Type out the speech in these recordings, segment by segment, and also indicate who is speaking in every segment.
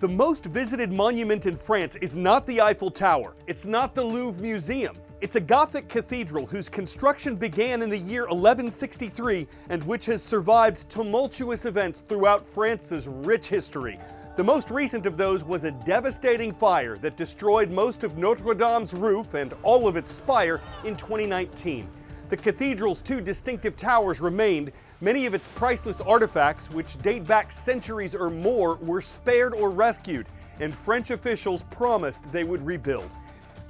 Speaker 1: The most visited monument in France is not the Eiffel Tower. It's not the Louvre Museum. It's a Gothic cathedral whose construction began in the year 1163 and which has survived tumultuous events throughout France's rich history. The most recent of those was a devastating fire that destroyed most of Notre Dame's roof and all of its spire in 2019. The cathedral's two distinctive towers remained. Many of its priceless artifacts, which date back centuries or more, were spared or rescued, and French officials promised they would rebuild.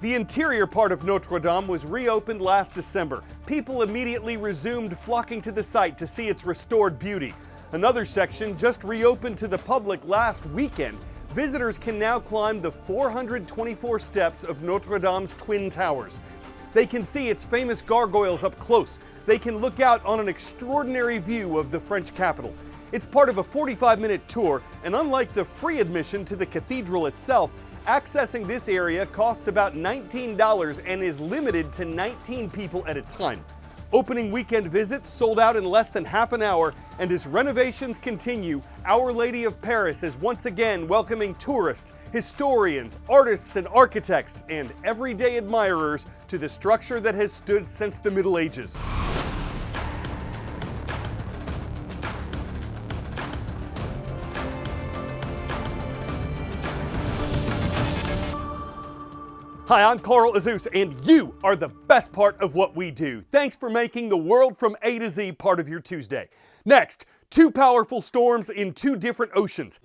Speaker 1: The interior part of Notre Dame was reopened last December. People immediately resumed flocking to the site to see its restored beauty. Another section just reopened to the public last weekend. Visitors can now climb the 424 steps of Notre Dame's twin towers. They can see its famous gargoyles up close. They can look out on an extraordinary view of the French capital. It's part of a 45-minute tour, and unlike the free admission to the cathedral itself, accessing this area costs about $19 and is limited to 19 people at a time. Opening weekend visits sold out in less than half an hour, and as renovations continue, Our Lady of Paris is once again welcoming tourists, historians, artists and architects, and everyday admirers to the structure that has stood since the Middle Ages. Hi, I'm Azuz, and you are the best part of what we do. Thanks for making the world from A to Z part of your Tuesday. Next, two powerful storms in two different oceans.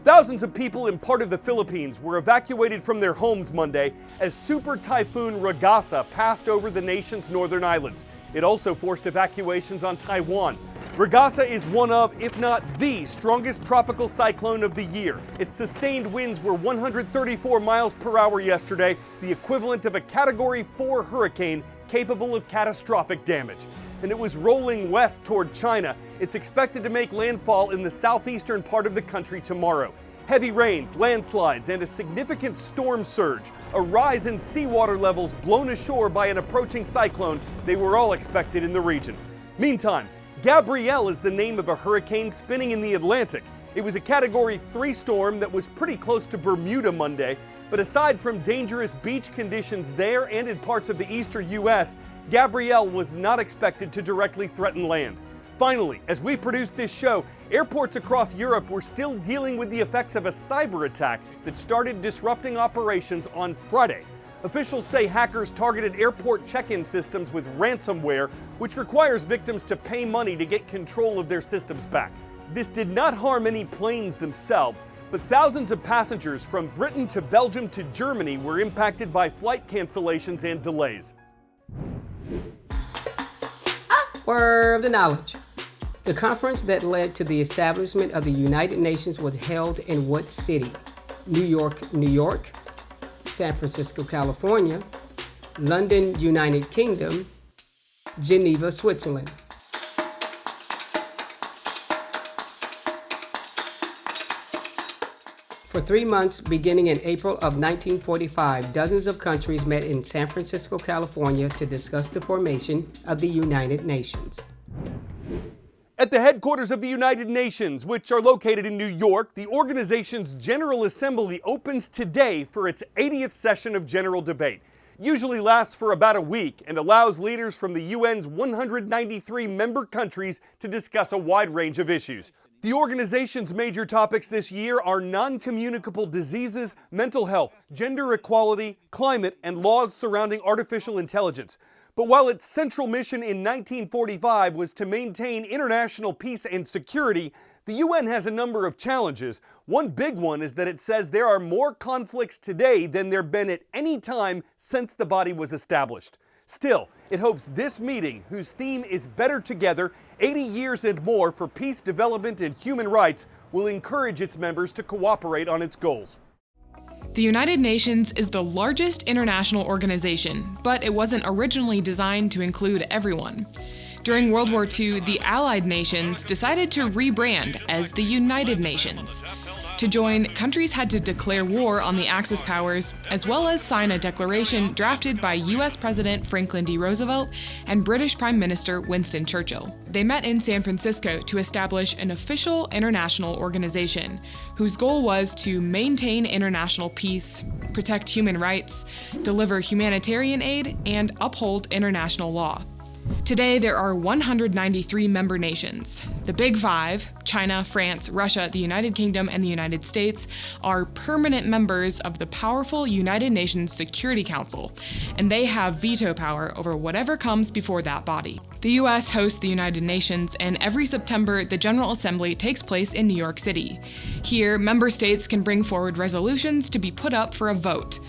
Speaker 1: Thousands of people in part of the Philippines were evacuated from their homes Monday as Super Typhoon Ragasa passed over the nation's northern islands. It also forced evacuations on Taiwan. Ragasa is one of, if not the strongest tropical cyclone of the year. Its sustained winds were 134 miles per hour yesterday, the equivalent of a Category 4 hurricane capable of catastrophic damage. And it was rolling west toward China. It's expected to make landfall in the southeastern part of the country tomorrow. Heavy rains, landslides, and a significant storm surge, a rise in seawater levels blown ashore by an approaching cyclone, they were all expected in the region. Meantime, Gabrielle is the name of a hurricane spinning in the Atlantic. It was a Category 3 storm that was pretty close to Bermuda Monday, but aside from dangerous beach conditions there and in parts of the eastern U.S., Gabrielle was not expected to directly threaten land. Finally, as we produced this show, airports across Europe were still dealing with the effects of a cyberattack that started disrupting operations on Friday. Officials say hackers targeted airport check-in systems with ransomware, which requires victims to pay money to get control of their systems back. This did not harm any planes themselves, but thousands of passengers from Britain to Belgium to Germany were impacted by flight cancellations and delays.
Speaker 2: Word of the knowledge. The conference that led to the establishment of the United Nations was held in what city? New York, New York, San Francisco, California, London, United Kingdom, Geneva, Switzerland. For 3 months, beginning in April of 1945, dozens of countries met in San Francisco, California to discuss the formation of the United Nations.
Speaker 1: At the headquarters of the United Nations, which are located in New York, the organization's General Assembly opens today for its 80th session of general debate. Usually lasts for about a week and allows leaders from the UN's 193 member countries to discuss a wide range of issues. The organization's major topics this year are non-communicable diseases, mental health, gender equality, climate, and laws surrounding artificial intelligence. But while its central mission in 1945 was to maintain international peace and security, the UN has a number of challenges. One big one is that it says there are more conflicts today than there have been at any time since the body was established. Still, it hopes this meeting, whose theme is Better Together, 80 years and more for peace, development, and human rights, will encourage its members to cooperate on its goals.
Speaker 3: The United Nations is the largest international organization, but it wasn't originally designed to include everyone. During World War II, the Allied nations decided to rebrand as the United Nations. To join, countries had to declare war on the Axis powers, as well as sign a declaration drafted by US President Franklin D. Roosevelt and British Prime Minister Winston Churchill. They met in San Francisco to establish an official international organization, whose goal was to maintain international peace, protect human rights, deliver humanitarian aid, and uphold international law. Today, there are 193 member nations. The Big Five, China, France, Russia, the United Kingdom, and the United States, are permanent members of the powerful United Nations Security Council, and they have veto power over whatever comes before that body. The US hosts the United Nations, and every September, the General Assembly takes place in New York City. Here, member states can bring forward resolutions to be put up for a vote.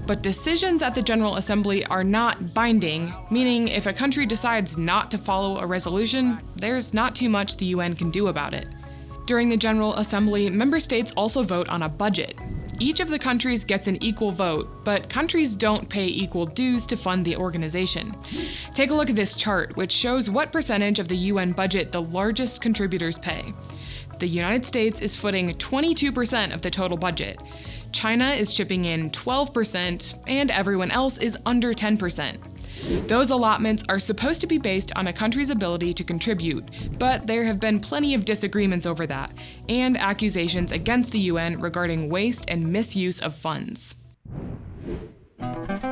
Speaker 3: But decisions at the General Assembly are not binding, meaning if a country decides not to follow a resolution, there's not too much the UN can do about it. During the General Assembly, member states also vote on a budget. Each of the countries gets an equal vote, but countries don't pay equal dues to fund the organization. Take a look at this chart, which shows what percentage of the UN budget the largest contributors pay. The United States is footing 22% of the total budget. China is chipping in 12%, and everyone else is under 10%. Those allotments are supposed to be based on a country's ability to contribute, but there have been plenty of disagreements over that, and accusations against the UN regarding waste and misuse of funds.
Speaker 1: On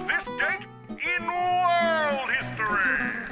Speaker 1: this date in world history,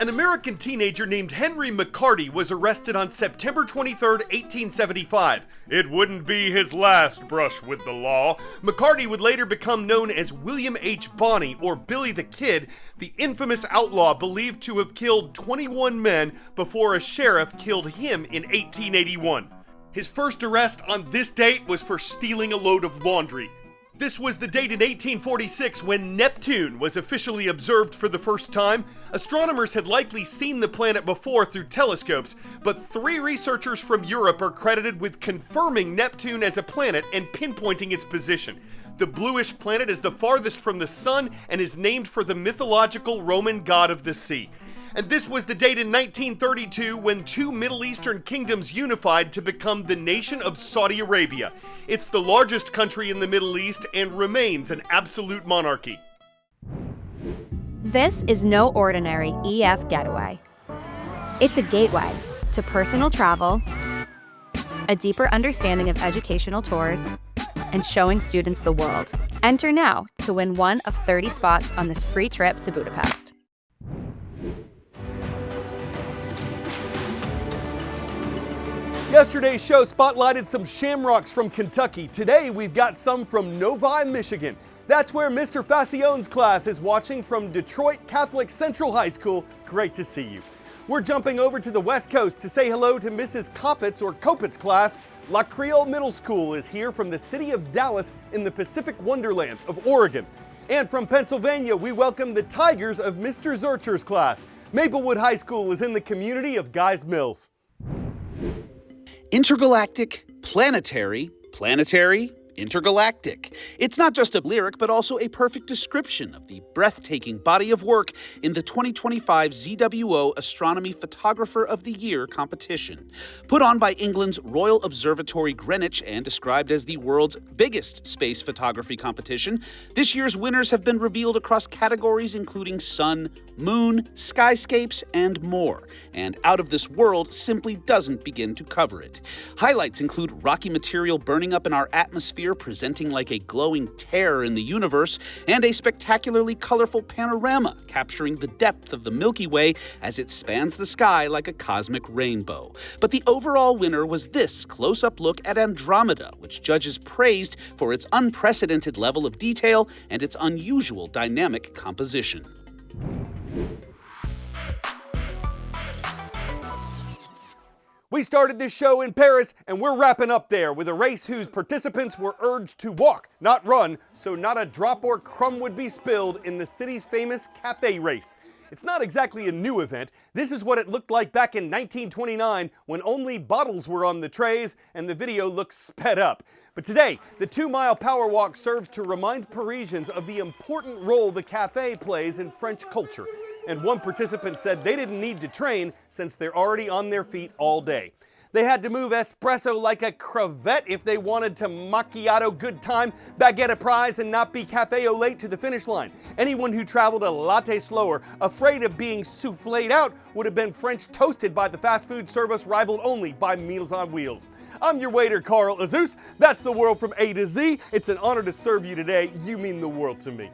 Speaker 1: an American teenager named Henry McCarty was arrested on September 23, 1875. It wouldn't be his last brush with the law. McCarty would later become known as William H. Bonney, or Billy the Kid, the infamous outlaw believed to have killed 21 men before a sheriff killed him in 1881. His first arrest on this date was for stealing a load of laundry. This was the date in 1846 when Neptune was officially observed for the first time. Astronomers had likely seen the planet before through telescopes, but 3 researchers from Europe are credited with confirming Neptune as a planet and pinpointing its position. The bluish planet is the farthest from the sun and is named for the mythological Roman god of the sea. And this was the date in 1932 when 2 Middle Eastern kingdoms unified to become the nation of Saudi Arabia. It's the largest country in the Middle East and remains an absolute monarchy.
Speaker 4: This is no ordinary EF getaway. It's a gateway to personal travel, a deeper understanding of educational tours, and showing students the world. Enter now to win one of 30 spots on this free trip to Budapest.
Speaker 1: Yesterday's show spotlighted some shamrocks from Kentucky. Today we've got some from Novi, Michigan. That's where Mr. Facione's class is watching from Detroit Catholic Central High School. Great to see you. We're jumping over to the West Coast to say hello to Mrs. Kopit's class. La Creole Middle School is here from the city of Dallas in the Pacific Wonderland of Oregon. And from Pennsylvania, we welcome the Tigers of Mr. Zurcher's class. Maplewood High School is in the community of Guys Mills.
Speaker 5: Intergalactic, planetary, intergalactic. It's not just a lyric, but also a perfect description of the breathtaking body of work in the 2025 ZWO Astronomy Photographer of the Year competition. Put on by England's Royal Observatory Greenwich and described as the world's biggest space photography competition, this year's winners have been revealed across categories including sun, moon, skyscapes, and more. And Out of This World simply doesn't begin to cover it. Highlights include rocky material burning up in our atmosphere, presenting like a glowing tear in the universe, and a spectacularly colorful panorama capturing the depth of the Milky Way as it spans the sky like a cosmic rainbow. But the overall winner was this close-up look at Andromeda, which judges praised for its unprecedented level of detail and its unusual dynamic composition.
Speaker 1: We started this show in Paris, and we're wrapping up there with a race whose participants were urged to walk, not run, so not a drop or crumb would be spilled in the city's famous cafe race. It's not exactly a new event. This is what it looked like back in 1929 when only bottles were on the trays and the video looks sped up. But today, the 2-mile power walk serves to remind Parisians of the important role the cafe plays in French culture. and one participant said they didn't need to train since they're already on their feet all day. They had to move espresso like a crevette if they wanted to macchiato good time, baguette a prize, and not be cafe au late to the finish line. Anyone who traveled a latte slower, afraid of being souffled out, would have been French toasted by the fast food service rivaled only by Meals on Wheels. I'm your waiter, Carl Azuz. That's the world from A to Z. It's an honor to serve you today. You mean the world to me.